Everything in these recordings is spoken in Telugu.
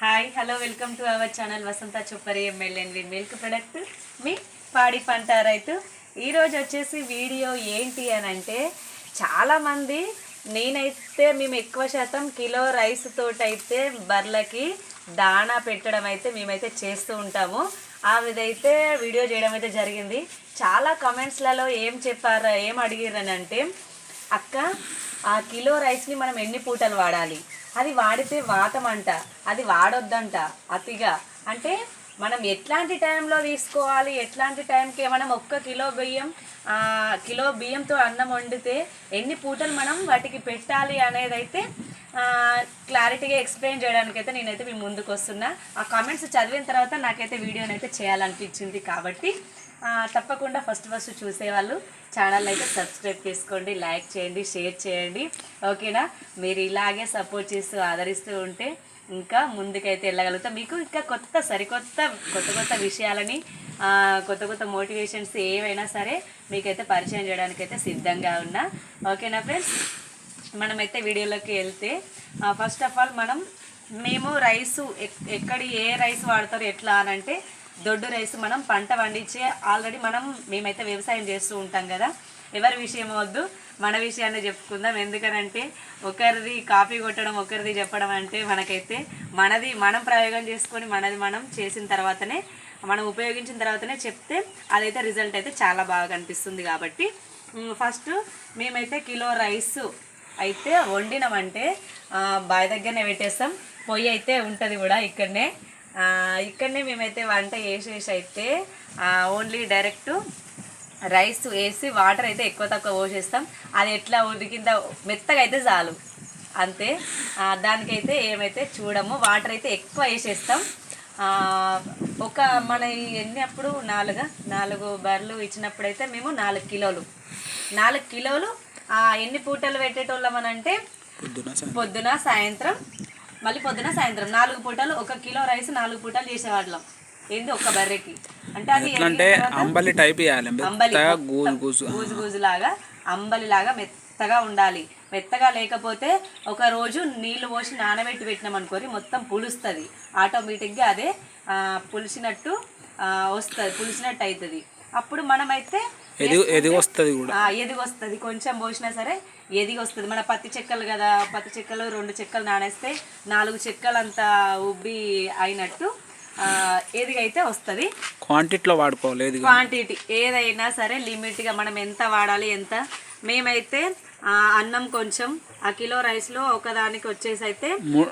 Hi hello welcome to our channel Vasantha Choppari ఎమ్మెల్యేన్ మిల్క్ ప్రొడక్ట్ మీ పాడి పంట రైతు. ఈరోజు వచ్చేసి వీడియో ఏంటి అని అంటే, చాలామంది మేము ఎక్కువ శాతం కిలో రైస్ తోటైతే బర్లకి దాణా పెట్టడం అయితే మేమైతే చేస్తూ ఉంటాము. ఆవిదైతే వీడియో చేయడం అయితే జరిగింది. చాలా కమెంట్స్లలో ఏం అడిగిరనంటే, అక్క ఆ కిలో రైస్ని మనం ఎన్ని పూటలు వాడాలి, అది వాడితే వాతం అంట, అది వాడొద్దంట అతిగా, అంటే మనం ఎట్లాంటి టైంలో తీసుకోవాలి, ఎట్లాంటి టైంకి మనం ఒక్క కిలో బియ్యంతో అన్నం వండితే ఎన్ని పూటలు మనం వాటికి పెట్టాలి అనేది అయితే క్లారిటీగా ఎక్స్ప్లెయిన్ చేయడానికి అయితే నేనైతే మీ ముందుకు వస్తున్నా. ఆ కామెంట్స్ చదివిన తర్వాత నాకైతే వీడియోని అయితే చేయాలనిపించింది. కాబట్టి తప్పకుండా ఫస్ట్ చూసేవాళ్ళు ఛానల్ అయితే సబ్స్క్రైబ్ చేసుకోండి, లైక్ చేయండి, షేర్ చేయండి. ఓకేనా? మీరు ఇలాగే సపోర్ట్ చేస్తూ ఆదరిస్తూ ఉంటే ఇంకా ముందుకైతే వెళ్ళగలుగుతాం. మీకు ఇంకా కొత్త విషయాలని కొత్త మోటివేషన్స్ ఏవైనా సరే మీకైతే పరిచయం చేయడానికైతే సిద్ధంగా ఉన్నా. ఓకేనా ఫ్రెండ్స్? మనమైతే వీడియోలోకి వెళ్తే, ఫస్ట్ ఆఫ్ ఆల్ మేము రైసు ఏ రైస్ వాడతారు ఎట్లా అని అంటే, దొడ్డు రైస్ మనం పంట పండించే ఆల్రెడీ మేమైతే వ్యవసాయం చేస్తూ ఉంటాం కదా. ఎవరి విషయం వద్దు, మన విషయాన్ని చెప్పుకుందాం. ఎందుకనంటే ఒకరిది కాపీ కొట్టడం, ఒకరిది చెప్పడం అంటే మనకైతే మనం ప్రయోగం చేసుకొని మనం చేసిన తర్వాతనే, మనం ఉపయోగించిన తర్వాతనే చెప్తే అదైతే రిజల్ట్ అయితే చాలా బాగా కనిపిస్తుంది. కాబట్టి ఫస్ట్ మేమైతే కిలో రైస్ అయితే వండినామంటే బావి దగ్గరనే పెట్టేస్తాం. పొయ్యి అయితే ఉంటుంది కూడా ఇక్కడనే మేమైతే వంట చేసేసి అయితే ఓన్లీ డైరెక్ట్ రైస్ వేసి వాటర్ అయితే ఎక్కువ తక్కువ పోసేస్తాం. అది ఎట్లా ఉడికిందో మెత్తగా అయితే చాలు, అంతే. దానికైతే ఏమైతే చూడము, వాటర్ అయితే ఎక్కువ వేసేస్తాం. మన ఎన్నప్పుడు 4 బర్రెలు ఇచ్చినప్పుడైతే మేము 4 కిలోలు ఎన్ని పూటలు పెట్టేటోళ్ళం అని అంటే, పొద్దున సాయంత్రం 4 పూటలు, 1 కిలో రైస్ 4 పూటలు చేసేవాళ్ళం. ఏంది ఒక్క బర్రెకి అంటే, అది అంబలి టైప్ గూజులాగా అంబలిలాగా మెత్తగా ఉండాలి. మెత్తగా లేకపోతే ఒక రోజు నీళ్లు పోసి నానబెట్టి పెట్టినాం అనుకోని మొత్తం పులుస్తుంది. ఆటోమేటిక్గా అదే పులిసినట్టు అవుతుంది. అప్పుడు మనమైతే ఎదిగొస్తుంది, కొంచెం పోసినా సరే ఎదిగొస్తుంది. మన పత్తి చెక్కలు కదా, పత్తి చెక్కలు 2 చెక్కలు నానేస్తే 4 చెక్కలు అంతా ఉబ్బి అయినట్టు ఎదిగైతే వస్తుంది. క్వాంటిటీలో వాడుకోవాలి. క్వాంటిటీ ఏదైనా సరే లిమిట్గా మనం ఎంత వాడాలి, ఎంత. మేమైతే అన్నం కొంచెం ఆ కిలో రైస్లో ఒకదానికి వచ్చేసి అయితే 4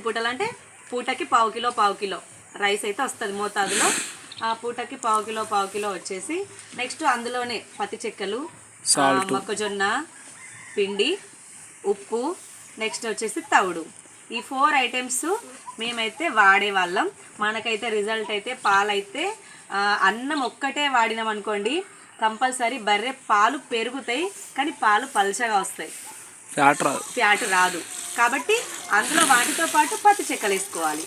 పూటలు అంటే పూటకి పావు కిలో రైస్ అయితే వస్తుంది మోతాదులో. ఆ పూటకి పావు కిలో వచ్చేసి, నెక్స్ట్ అందులోనే పత్తి చెక్కలు, మొక్కజొన్న పిండి, ఉప్పు, నెక్స్ట్ వచ్చేసి తవుడు. ఈ 4 ఐటమ్స్ మేమైతే వాడేవాళ్ళం. మనకైతే రిజల్ట్ అయితే పాలైతే అన్నం ఒక్కటే వాడినాం అనుకోండి, కంపల్సరీ బర్రె పాలు పెరుగుతాయి, కానీ పాలు పల్చగా వస్తాయి, ఫ్యాట్ రాదు. కాబట్టి అందులో వాటితో పాటు పత్తి చెక్కలు వేసుకోవాలి.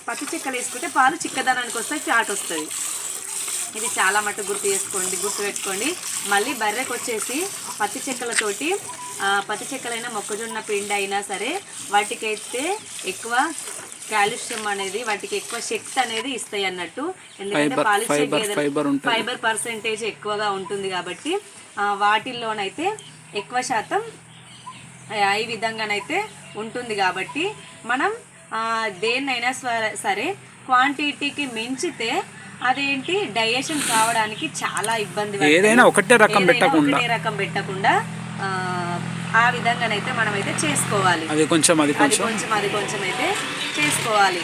పత్తి చెక్కలు వేసుకుంటే పాలు చిక్కదనానికి వస్తాయి, ఫ్యాట్ వస్తుంది. ఇది చాలా మటుకు గుర్తుపెట్టుకోండి. మళ్ళీ బర్రెకి వచ్చేసి పత్తి చెక్కలైనా మొక్కజొన్న పిండి అయినా సరే వాటికైతే ఎక్కువ కాల్షియం అనేది, వాటికి ఎక్కువ శక్తి అనేది ఇస్తాయి అన్నట్టు. ఎందుకంటే ఫైబర్ పర్సెంటేజ్ ఎక్కువగా ఉంటుంది. కాబట్టి వాటిల్లోనైతే ఎక్కువ శాతం ఈ విధంగానైతే ఉంటుంది. కాబట్టి మనం దేన్నైనా సరే క్వాంటిటీకి మించితే అదేంటి డైజెషన్ కావడానికి చాలా ఇబ్బంది. ఏదైనా ఒకటే రకం పెట్టకుండా ఆ విధంగానైతే మనమైతే చేసుకోవాలి. అది కొంచెం అయితే చేసుకోవాలి.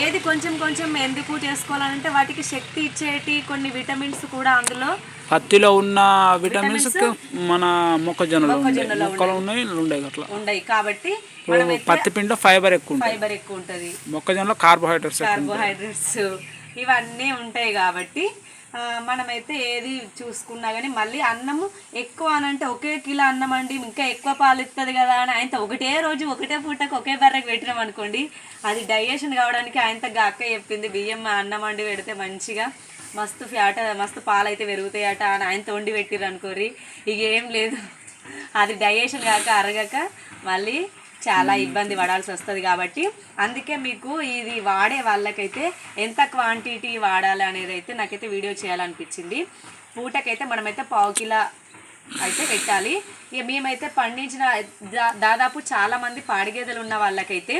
ఏది కొంచెం ఎందుకు చేసుకోవాలంటే, వాటికి శక్తి ఇచ్చేటి కొన్ని విటమిన్స్ కూడా అందులో, పత్తిలో ఉన్న విటమిన్స్ మన మొక్కజొన్నలో ఉన్నాయి. కాబట్టి పత్తి పిండిలో ఫైబర్ ఎక్కువ ఉంటుంది, మొక్కజొన్నలో కార్బోహైడ్రేట్స్ ఇవన్నీ ఉంటాయి. కాబట్టి మనమైతే ఏది చూసుకున్నా కానీ, మళ్ళీ అన్నము ఎక్కువ అని అంటే ఒకే కిలో అన్నం అండి ఇంకా ఎక్కువ పాలు ఇస్తుంది కదా అని ఆయనతో ఒకటే పూటకు ఒకే బర్రెకి పెట్టినాం అనుకోండి, అది డైజెషన్ కావడానికి ఆయనతో అక్క చెప్పింది, బియ్యం అన్నం అండి పెడితే మంచిగా మస్తు పాలు అయితే పెరుగుతాయట అని ఆయనతో వండి పెట్టిర్రు అనుకోర్రి. ఇక ఏం లేదు, అది డైజెషన్ కాక అరగక మళ్ళీ చాలా ఇబ్బంది పడాల్సి వస్తుంది కాబట్టి అందుకే మీకు ఇది వాడే వాళ్ళకైతే ఎంత క్వాంటిటీ వాడాలి అనేది అయితే నాకైతే వీడియో చేయాలనిపించింది. పూటకైతే మనమైతే 1/4 కిలో అయితే పెట్టాలి. ఇక మేమైతే పండించిన దాదాపు చాలామంది పాడి గేదెలు ఉన్న వాళ్ళకైతే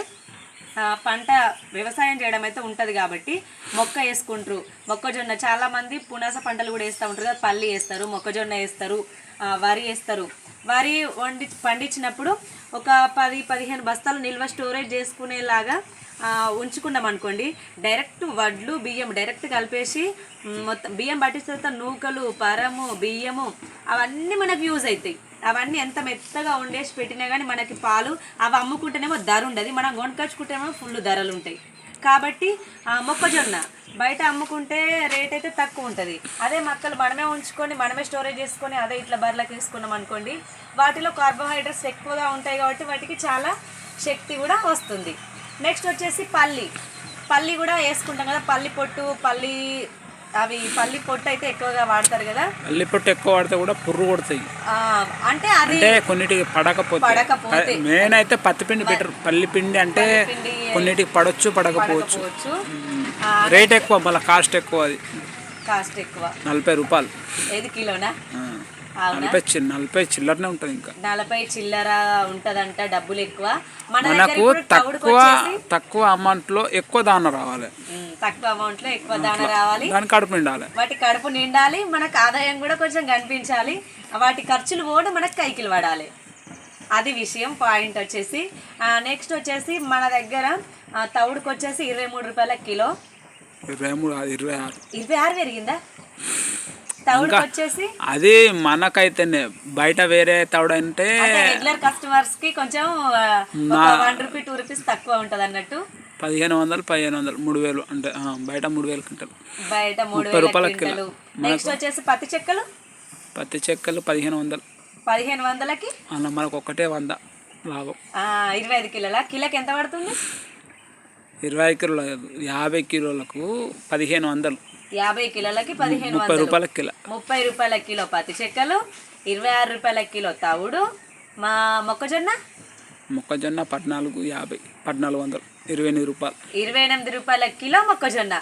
పంట వ్యవసాయం చేయడం అయితే ఉంటుంది కాబట్టి మొక్క వేసుకుంటారు. మొక్కజొన్న చాలామంది పునాస పంటలు కూడా వేస్తూ ఉంటారు కదా, పల్లి వేస్తారు, మొక్కజొన్న వేస్తారు, వరి వేస్తారు. వరి పండించినప్పుడు ఒక 10-15 బస్తాలు నిల్వ స్టోరేజ్ చేసుకునేలాగా ఉంచుకున్నాం అనుకోండి, డైరెక్ట్ వడ్లు బియ్యం డైరెక్ట్ కలిపేసి మొత్తం బియ్యం పట్టిన తర్వాత నూకలు, పరము, బియ్యము అవన్నీ మనకు యూజ్ అవుతాయి. అవన్నీ ఎంత మెత్తగా వండేసి పెట్టినా కానీ మనకి పాలు అవి అమ్ముకుంటేనేమో ధర ఉండదు, మనం కొనుకొచ్చుకుంటేనేమో ఫుల్ ధరలు ఉంటాయి. కాబట్టి మొక్కజొన్న బయట అమ్ముకుంటే రేట్ అయితే తక్కువ ఉంటుంది. అదే మొక్కలు మనమే ఉంచుకొని మనమే స్టోరేజ్ చేసుకొని అదే ఇట్లా బర్రెలకు తీసుకున్నాం అనుకోండి, వాటిలో కార్బోహైడ్రేట్స్ ఎక్కువగా ఉంటాయి కాబట్టి వాటికి చాలా శక్తి కూడా వస్తుంది. నెక్స్ట్ వచ్చేసి పల్లి కూడా వేసుకుంటాం కదా, పల్లి పొట్టు, పల్లి పొట్టు అయితే ఎక్కువగా వాడతారు కదా. పల్లి పొట్టు ఎక్కువ వాడితే కూడా పుర్రు కొడతాయి, అంటే అది కొన్నిటికి పడకపోతే మెయిన్ అయితే పత్తి పిండి బెటర్. పల్లి పిండి అంటే కొన్నిటికి పడవచ్చు, పడకపోవచ్చు. రేట్ ఎక్కువ, మళ్ళీ కాస్ట్ ఎక్కువ. అది కాస్ట్ ఎక్కువ 40 రూపాయలు. ఏది కిలోనా? 40 చిల్లరనే ఉంటుంది. ఇంకా 40 చిల్లర ఉంటదంట, డబ్బులు ఎక్కువ. మనకు తక్కువ అమౌంట్ లో ఎక్కువ దాన రావాలి, తక్కువ అమౌంట్ లో ఎక్కువ దాన రావాలి, దాని కడుపు నిండాలి, వాటి కడుపు నిండాలి, మనకు ఆదాయం కూడా కొంచెం కనిపించాలి, వాటి ఖర్చులు కూడా మనకు కైకిలు పడాలి. అది విషయం పాయింట్ వచ్చేసి. నెక్స్ట్ వచ్చేసి మన దగ్గర తవుడుకు వచ్చేసి 23 రూపాయల కిలో. 26 పెరిగిందా తవుడుకు వచ్చేసి? అది మనకైతేనే, బయట వేరే తవుడు అంటే రెగ్యులర్ కస్టమర్స్ కి కొంచెం 1 రూపీ 2 రూపీస్ తక్కువ ఉంటది అన్నట్టు. 1500 3000 అంటే బయట 3000 క్వింటల్, బయట 3000 క్వింటల్. నెక్స్ట్ వచ్చేసి పత్తి చెక్కలు 1500కి అలా మనకు ఒకటే 100 లాభం. 25 కిలోల కిలోకి ఎంత పడుతుంది? 20 కిలోలు 50 కిలోలకు 1500. 50 కిలోలకి 1500, 30 రూపాయల కిలో. 30 రూపాయల కిలో పత్తి చెక్కలు, 26 రూపాయల కిలో తవుడు. మా మొక్కజొన్న 1450, 1400, 28 రూపాయలు. 28 రూపాయల కిలో మొక్కజొన్న.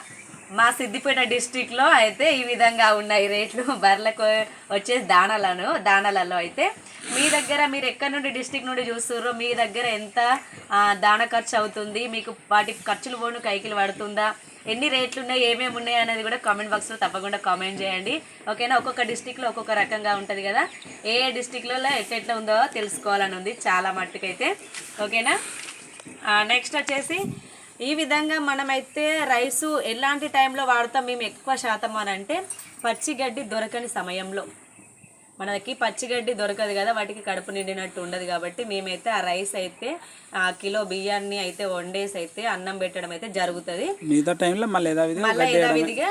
మా సిద్దిపేట డిస్ట్రిక్ట్లో అయితే ఈ విధంగా ఉన్నాయి రేట్లు బర్రెలకు వచ్చేసి దానాలలో అయితే. మీ దగ్గర మీరు ఎక్కడి నుండి డిస్ట్రిక్ట్ నుండి చూస్తుర్రో, మీ దగ్గర ఎంత దాన ఖర్చు అవుతుంది, మీకు వాటి ఖర్చులు పోను కైకిలు పడుతుందా, ఎన్ని రేట్లు ఉన్నాయి, ఏమేమి ఉన్నాయి అనేది కూడా కామెంట్ బాక్స్లో తప్పకుండా కామెంట్ చేయండి. ఓకేనా? ఒక్కొక్క డిస్ట్రిక్ట్లో ఒక్కొక్క రకంగా ఉంటుంది కదా, ఏ డిస్ట్రిక్ట్లో ఎట్లా ఉందో తెలుసుకోవాలని ఉంది చాలా మట్టుకైతే. ఓకేనా? నెక్స్ట్ వచ్చేసి ఈ విధంగా మనమైతే రైసు ఎలాంటి టైంలో వాడతాం మేము ఎక్కువ శాతం అని అంటే, పచ్చిగడ్డి దొరకని సమయంలో. మనకి పచ్చిగడ్డి దొరకదు కదా, వాటికి కడుపు నిండినట్టు ఉండదు కాబట్టి మేమైతే ఆ రైస్ అయితే కిలో బియ్యాన్ని అయితే వండేసి అయితే అన్నం పెట్టడం అయితే జరుగుతుంది. మిగతా టైంలో మళ్ళీ యథావిధిగా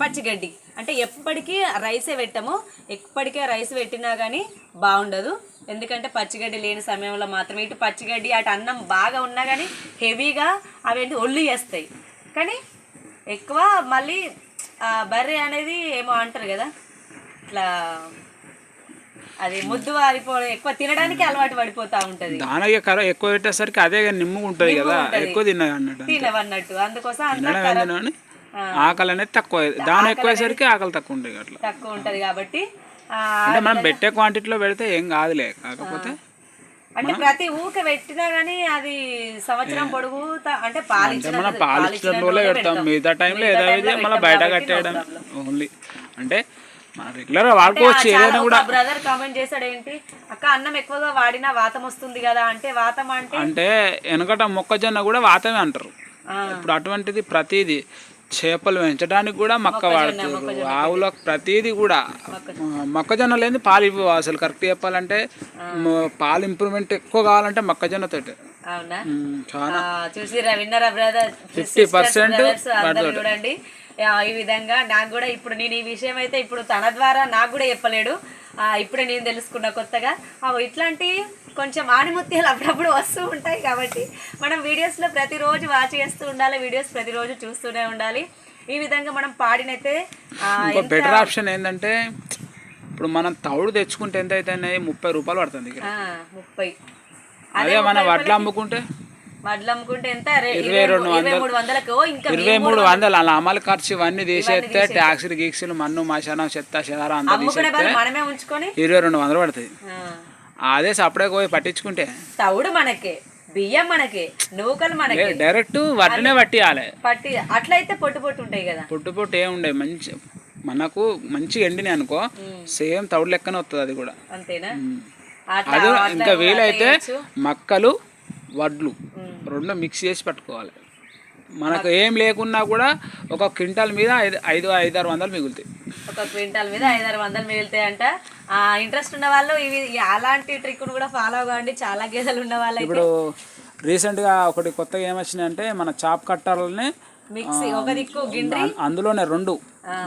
పచ్చిగడ్డి అంటే ఎప్పటికీ రైసే పెట్టము. ఎప్పటికే రైస్ పెట్టినా కానీ బాగుండదు, ఎందుకంటే పచ్చిగడ్డి లేని సమయంలో మాత్రమే. ఇటు పచ్చిగడ్డి అటు అన్నం బాగా ఉన్నా కానీ హెవీగా అవేంటి ఒళ్ళు చేస్తాయి. కానీ ఎక్కువ మళ్ళీ బర్రె అనేది ఏమో అంటారు కదా, ఇట్లా అది ముద్దు వారిపోవడం, ఎక్కువ తినడానికి అలవాటు పడిపోతా ఉంటది. దానికి ఎక్కువ పెట్టేసరికి అదే నిమ్ము ఉంటది కదా, ఎక్కువ తినవన్నట్టు. అందుకోసం ఆకలి అనేది తక్కువ, దాని ఎక్కువసరికి ఆకలి తక్కువ ఉంటుంది, అట్లా తక్కువ ఉంటది కాబట్టి. అంటే మనం పెట్టే క్వాంటిటీలో పెడితే ఏం కాదులే, కాకపోతే అంటే ప్రతి ఊక పెట్టినా గానీ అది సంవత్సరం పొడుగు అంటే పాలిచ్చిన రోజులే పెడతాం. మిగతా టైంలో ఏదో మళ్ళీ బయట కట్టేయడం ఓన్లీ. అంటే రెగ్యులర్ వాడుకోవచ్చు ఏదైనా కూడా. బ్రదర్ కామెంట్ చేశాడు, ఏంటి అక్క అన్నం ఎక్కువగా వాడినా వాతం వస్తుంది కదా అంటే, వాతం అంటే వెనకట మొక్కజొన్న కూడా వాతమే అంటారు. ఇప్పుడు అటువంటిది ప్రతిదీ చేపలు పెంచడానికి కూడా మొక్క వాడుతారు, ఆవులకు ప్రతిదీ కూడా. మొక్కజొన్న లేని పాలు ఇవ్వవు అసలు. కరెక్ట్ చెప్పాలంటే పాలు ఇంప్రూవ్మెంట్ ఎక్కువ కావాలంటే మొక్కజొన్నతో. చాలా చూసిరా, విన్నరా బ్రదర్? 50% చూడండి ఈ విధంగా. నాకు కూడా ఇప్పుడు నేను ఈ విషయం అయితే ఇప్పుడు తన ద్వారా నాకు కూడా చెప్పలేడు, ఇప్పుడే నేను తెలుసుకున్న కొత్తగా. ఇట్లాంటి కొంచెం ఆణిముత్యాలు అప్పుడప్పుడు వస్తూ ఉంటాయి కాబట్టి మనం వీడియోస్లో ప్రతిరోజు వాచ్ చేస్తూ ఉండాలి, వీడియోస్ ప్రతిరోజు చూస్తూనే ఉండాలి. ఈ విధంగా మనం పాడినైతే బెటర్ ఆప్షన్ ఏంటంటే, ఇప్పుడు మనం తౌడు తెచ్చుకుంటే ఎంత అయితే 30 రూపాయలు పడుతుంది. 30 అదే మన వడ్లు అమ్ముకుంటే వడ్లు అమ్ముకుంటే ఎంత 2300 ఇంకా 2300 అలా అమలు ఖర్చు ఇవన్నీ తీసేస్తే ట్యాక్సీలు గీక్సీలు మన్ను మశానం చెత్త చెదారం అంతా తీసేస్తే మనమే ఉంచుకొని 2200 పడుతుంది. అదే సపరేట్ పోయి పట్టించుకుంటే తవుడు మనకే, బియ్యం మనకే, నూకలు మనకే, డైరెక్ట్ వడ్లనే పట్టియాలి. అట్లయితే పొట్టు పొట్టు ఉంటాయి కదా. పొట్టు ఏముండే మంచి మనకు మంచి ఎండినాయి అనుకో సేమ్ తవుడు లెక్కనే వస్తుంది అది కూడా. అంతేనా? అది ఇంకా వీలైతే మక్కలు వడ్లు రెండు మిక్స్ చేసి పట్టుకోవాలి. మనకు ఏం లేకున్నా కూడా ఒక క్వింటాల్ మీద 500-600 మిగులుతాయి. ఒక క్వింటాల్ మీద 500-600 మిగులుతాయి అంట. ఇంట్రెస్ట్ ఉన్న వాళ్ళు ఇవి అలాంటి ట్రిక్ కూడా ఫాలో కావండి. చాలా గేదెలు ఉన్న వాళ్ళు ఇప్పుడు రీసెంట్గా ఒకటి కొత్తగా ఏమొచ్చినాయంటే మన చాప్ కట్టాలని మిక్సీ ఒక దిక్కు గిండ్రి అందులోనే 2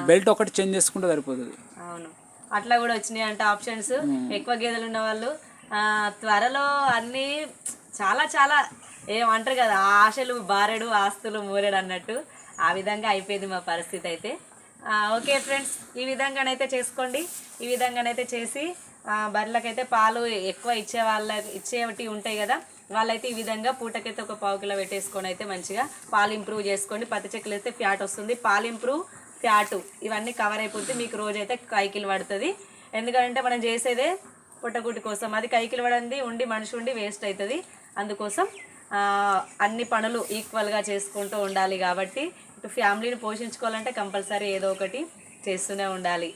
బెల్ట్ ఒకటి చేంజ్ చేసుకుంటే సరిపోతుంది. అవును, అట్లా కూడా వచ్చినాయి అంట ఆప్షన్స్. ఎక్కువ గేదెలు ఉన్న వాళ్ళు త్వరలో అన్నీ చాలా చాలా ఏమంటారు కదా, ఆశలు బారెడు ఆస్తులు మూరెడు అన్నట్టు ఆ విధంగా అయిపోయింది మా పరిస్థితి అయితే. ఓకే ఫ్రెండ్స్, ఈ విధంగానైతే చేసుకోండి. ఈ విధంగానైతే చేసి బర్రెలకైతే పాలు ఎక్కువ ఇచ్చేవి ఉంటాయి కదా, వాళ్ళైతే ఈ విధంగా పూటకైతే ఒక 1/4 కిలో పెట్టేసుకొని అయితే మంచిగా పాలు ఇంప్రూవ్ చేసుకోండి. పత్తి చెక్కలు అయితే ఫ్యాట్ వస్తుంది, పాలు ఇంప్రూవ్ ఫ్యాటు ఇవన్నీ కవర్ అయిపోతే మీకు రోజైతే కైకిలు పడుతుంది. ఎందుకంటే మనం చేసేదే పుట్టగుట్టి కోసం, అది కైకిలు పడింది ఉండి మనిషి ఉండి వేస్ట్ అవుతుంది. అందుకోసం అన్ని పనులు ఈక్వల్గా చేసుకుంటూ ఉండాలి. కాబట్టి ఇటు ఫ్యామిలీని పోషించుకోవాలంటే కంపల్సరీ ఏదో ఒకటి చేస్తూనే ఉండాలి.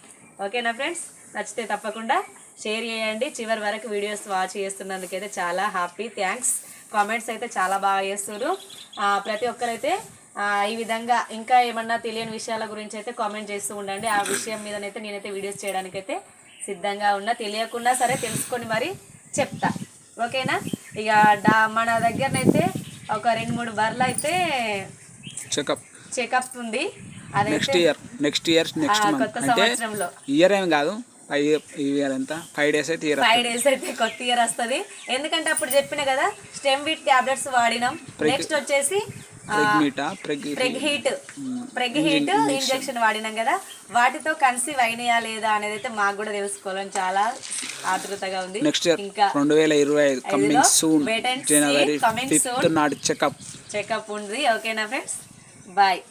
ఓకేనా ఫ్రెండ్స్? నచ్చితే తప్పకుండా షేర్ చేయండి. చివరి వరకు వీడియోస్ వాచ్ చేస్తున్నందుకైతే చాలా హ్యాపీ, థ్యాంక్స్. కామెంట్స్ అయితే చాలా బాగా చేస్తున్నారు. ప్రతి ఒక్కరైతే ఈ విధంగా ఇంకా ఏమన్నా తెలియని విషయాల గురించి అయితే కామెంట్ చేస్తూ ఉండండి. ఆ విషయం మీదనైతే నేనైతే వీడియోస్ చేయడానికైతే సిద్ధంగా ఉన్నా. తెలియకుండా సరే తెలుసుకొని మరి చెప్తా. ఓకేనా? ఇక మన దగ్గరనైతే ఒక 2-3 బర్రెలు అయితే చెకప్ ఉంది. అదే నెక్స్ట్ ఇయర్ కొత్త సంవత్సరంలో ఇయర్ ఏం కాదు, 5 days అయితే 5 days అయితే కొత్త ఇయర్ వస్తుంది. ఎందుకంటే అప్పుడు చెప్పిన కదా స్టెమ్ వీట్ టాబ్లెట్స్ వాడినాం. నెక్స్ట్ వచ్చేసి ప్రెగ్ హీట్ ఇంజెక్షన్ వాడినాం కదా, వాటితో కన్సీవ్ అయినాయా లేదా అనేది అయితే మాకు కూడా తెలుసుకోవాలని చాలా ఆతృతగా ఉంది. ఇంకా 2025 కమింగ్ సూన్ చెకప్ ఉంది. ఓకేనా ఫ్రెండ్స్? బాయ్.